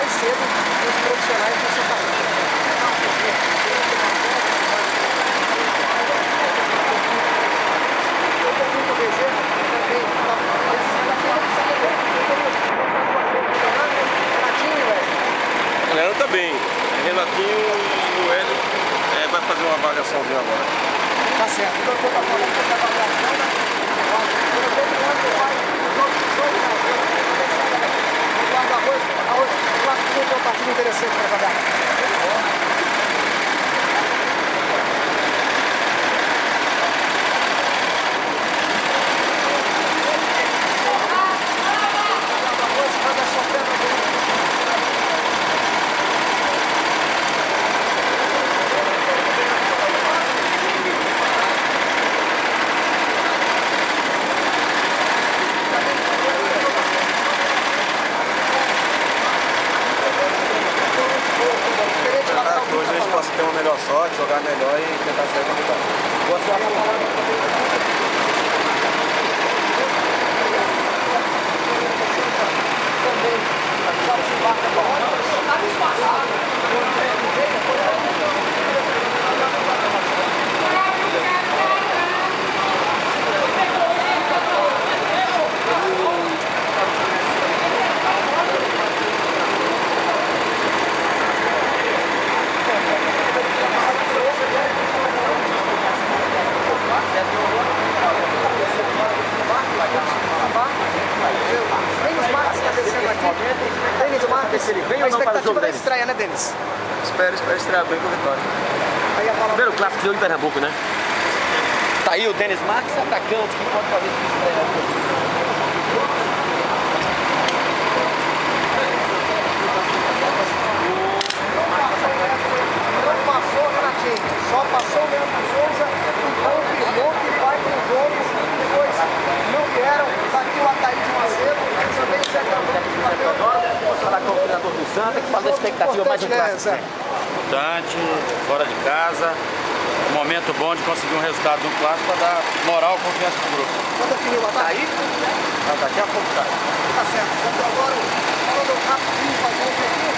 mais cedo os profissionais do seu país. O Leandro tá bem. Renatinho e o Hélio vai fazer uma avaliaçãozinha agora. Tá certo. Então eu tô falando que a avaliação, né? Eu tenho um ano que vai arroz, eu acho que tem um partido interessante para trabalhar. Hoje a gente possa ter uma melhor sorte, jogar melhor e tentar sair com a vitória. Boa sorte. Denis Marques, a expectativa da estreia, né, Denis? Espero estrear bem com a vitória. Aí a bola... Primeiro clássico de Pernambuco, né? Tá aí o Denis Marques, atacante, que pode fazer sua estreia. Só passou o Leandro Souza, então confirmou que vai para os jogos, depois não vieram, tá aqui o Ataíde Macedo, também o Sérgio Agora, vou falar com o treinador do Santa, que fala da expectativa mais um clássico. Importante, fora de casa, um momento bom de conseguir um resultado no clássico para dar moral e confiança pro grupo. Vou definir o ataque? Daqui a pouco tá. Tá certo, vamos agora falando rapidinho, fazer um pouquinho.